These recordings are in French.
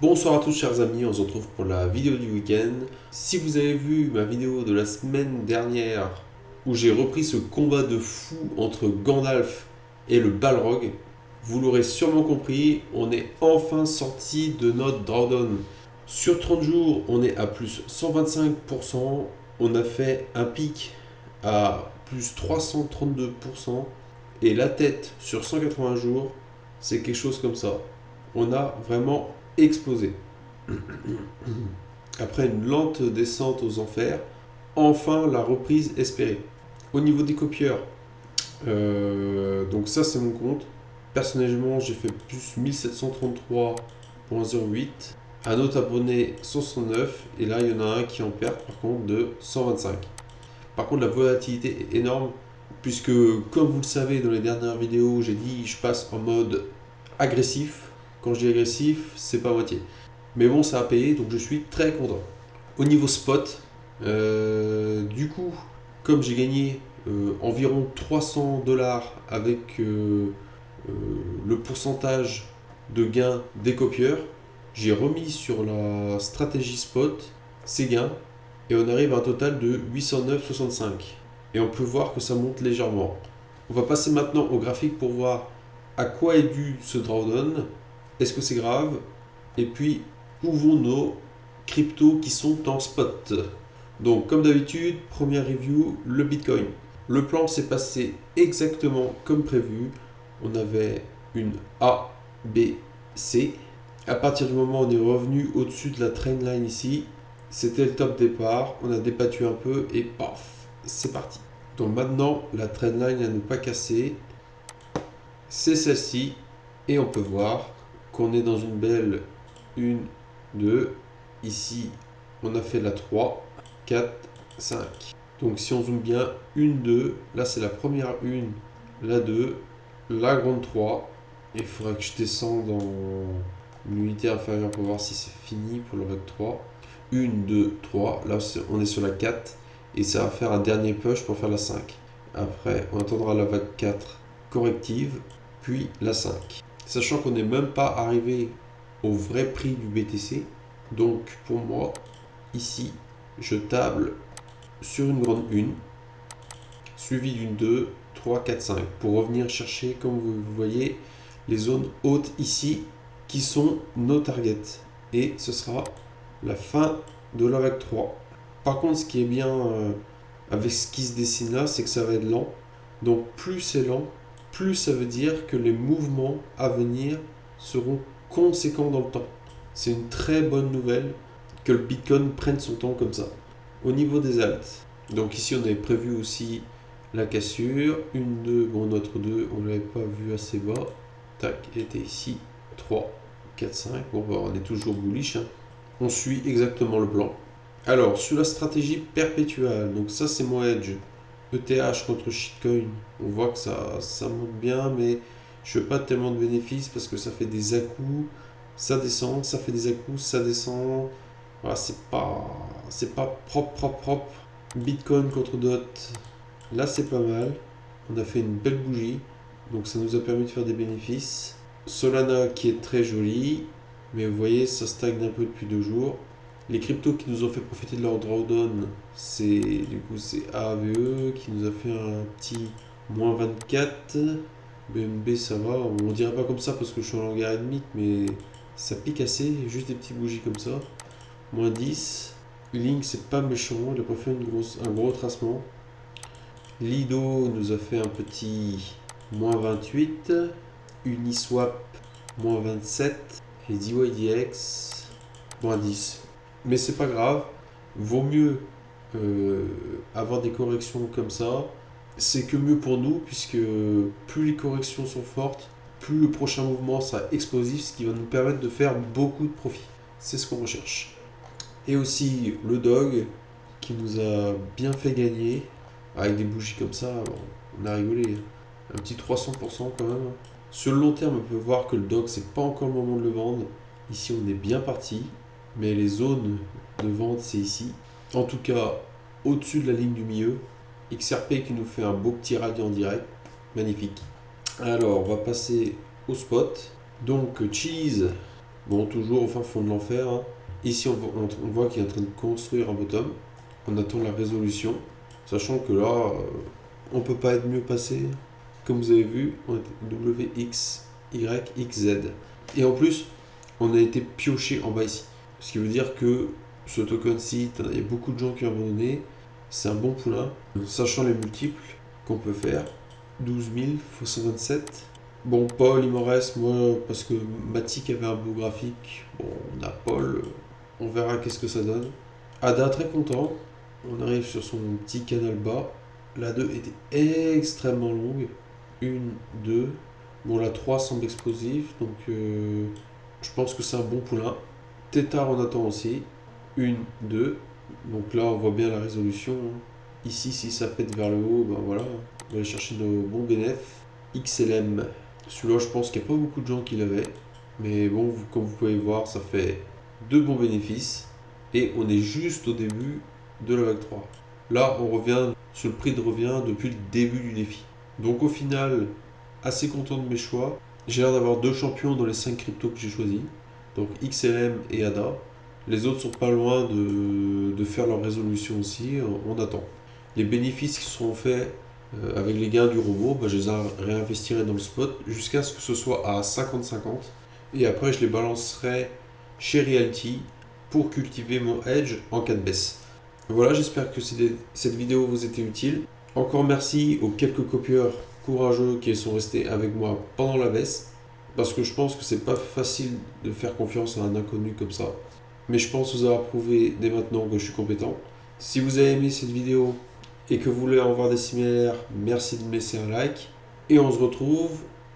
Bonsoir à tous chers amis, on se retrouve pour la vidéo du week-end. Si vous avez vu ma vidéo de la semaine dernière où j'ai repris ce combat de fou entre Gandalf et le Balrog, vous l'aurez sûrement compris, on est enfin sorti de notre drawdown. Sur 30 jours, on est à plus 125%, on a fait un pic à plus 332%, et la tête sur 180 jours, c'est quelque chose comme ça. On a vraiment explosé. Après une lente descente aux enfers, enfin la reprise espérée. Au niveau des copieurs, donc ça c'est mon compte. Personnellement, j'ai fait plus 1733,08. Un autre abonné 169 et là il y en a un qui en perd par contre de 125. Par contre la volatilité est énorme puisque comme vous le savez dans les dernières vidéos j'ai dit je passe en mode agressif. Quand je dis agressif c'est pas moitié. Mais bon, ça a payé, donc je suis très content. Au niveau spot, du coup, comme j'ai gagné environ 300 $ avec le pourcentage de gain des copieurs, j'ai remis sur la stratégie spot ces gains et on arrive à un total de 809,65. Et on peut voir que ça monte légèrement. On va passer maintenant au graphique pour voir à quoi est dû ce drawdown. Est-ce que c'est grave? Et puis, où vont nos cryptos qui sont en spot? Donc, comme d'habitude, première review, le Bitcoin. Le plan s'est passé exactement comme prévu. On avait une A, B, C. À partir du moment où on est revenu au-dessus de la trendline ici, c'était le top départ. On a débattu un peu et paf, c'est parti. Donc maintenant, la trendline à ne pas casser, c'est celle-ci. Et on peut voir qu'on est dans une belle 1, 2. Ici, on a fait la 3, 4, 5. Donc si on zoome bien, 1, 2. Là, c'est la première 1, la 2, la grande 3. Et il faudra que je descende en unité inférieure pour voir si c'est fini pour le rec 3. 1, 2, 3. Là, on est sur la 4. Et ça va faire un dernier push pour faire la 5. Après, on attendra la vague 4 corrective, puis la 5. Sachant qu'on n'est même pas arrivé au vrai prix du BTC. Donc pour moi, ici, je table sur une grande 1, suivie d'une 2, 3, 4, 5. Pour revenir chercher, comme vous voyez, les zones hautes ici, qui sont nos targets. Et ce sera la fin de la vague 3. Par contre, ce qui est bien avec ce qui se dessine là, c'est que ça va être lent. Donc plus c'est lent, plus ça veut dire que les mouvements à venir seront conséquents dans le temps. C'est une très bonne nouvelle que le Bitcoin prenne son temps comme ça. Au niveau des alts, donc ici on avait prévu aussi la cassure. 1, 2, bon notre 2, on ne l'avait pas vu assez bas. Tac, il était ici. 3, 4, 5. Bon, bah, on est toujours bullish. Hein. On suit exactement le plan. Alors, sur la stratégie perpétuelle, donc ça c'est mon edge. ETH contre shitcoin, on voit que ça monte bien, mais je veux pas tellement de bénéfices parce que ça fait des à-coups, ça descend, ça fait des à-coups, ça descend. Voilà, c'est pas propre. Bitcoin contre DOT, là c'est pas mal. On a fait une belle bougie, donc ça nous a permis de faire des bénéfices. Solana qui est très joli, mais vous voyez, ça stagne un peu depuis 2 jours. Les cryptos qui nous ont fait profiter de leur drawdown, c'est AAVE qui nous a fait un petit moins 24. BNB ça va, on dirait pas comme ça parce que je suis en logarithmique, mais ça pique assez, juste des petites bougies comme ça. Moins 10. Link c'est pas méchant, il a pas fait un gros tracement. Lido nous a fait un petit moins 28. Uniswap moins 27. Et DYDX moins 10. Mais c'est pas grave, vaut mieux avoir des corrections comme ça. C'est que mieux pour nous, puisque plus les corrections sont fortes, plus le prochain mouvement sera explosif, ce qui va nous permettre de faire beaucoup de profit. C'est ce qu'on recherche. Et aussi le dog qui nous a bien fait gagner avec des bougies comme ça. Bon, on a rigolé, un petit 300% quand même. Sur le long terme, on peut voir que le dog, c'est pas encore le moment de le vendre. Ici, on est bien parti, mais les zones de vente, c'est ici. En tout cas, au-dessus de la ligne du milieu, XRP qui nous fait un beau petit rallye en direct, magnifique. Alors, on va passer au spot. Donc, Cheese, Bon, toujours au fin fond de l'enfer, hein. Ici, on voit qu'il est en train de construire un bottom. On attend la résolution, sachant que là, on peut pas être mieux passé. Comme vous avez vu, on est WX, Y, XZ. Et en plus, on a été pioché en bas ici. Ce qui veut dire que ce token-ci, il y a beaucoup de gens qui ont abandonné. C'est un bon poulain, sachant les multiples qu'on peut faire. 12 000 x 127. Bon, Paul, il m'en reste, moi, parce que Matic avait un beau graphique. Bon, on a Paul, on verra qu'est-ce que ça donne. Ada, très content. On arrive sur son petit canal bas. La 2 était extrêmement longue. 1, 2. Bon, la 3 semble explosive, donc je pense que c'est un bon poulain. Tétard, on attend aussi. 1, 2. Donc là, on voit bien la résolution, hein. Ici, si ça pète vers le haut, ben voilà. On va aller chercher nos bons bénéfices. XLM. Celui-là, je pense qu'il n'y a pas beaucoup de gens qui l'avaient. Mais bon, comme vous pouvez voir, ça fait 2 bons bénéfices. Et on est juste au début de la vague 3. Là, on revient sur le prix de revient depuis le début du défi. Donc au final, assez content de mes choix. J'ai l'air d'avoir 2 champions dans les 5 cryptos que j'ai choisis. Donc XLM et ADA. Les autres sont pas loin de faire leur résolution aussi. On attend. Les bénéfices qui seront faits avec les gains du robot, bah, je les réinvestirai dans le spot jusqu'à ce que ce soit à 50-50. Et après, je les balancerai chez Realty pour cultiver mon edge en cas de baisse. Voilà, j'espère que cette vidéo vous était utile. Encore merci aux quelques copieurs courageux qui sont restés avec moi pendant la baisse. Parce que je pense que c'est pas facile de faire confiance à un inconnu comme ça. Mais je pense vous avoir prouvé dès maintenant que je suis compétent. Si vous avez aimé cette vidéo et que vous voulez en voir des similaires, merci de me laisser un like. Et on se retrouve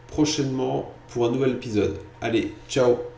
prochainement pour un nouvel épisode. Allez, ciao!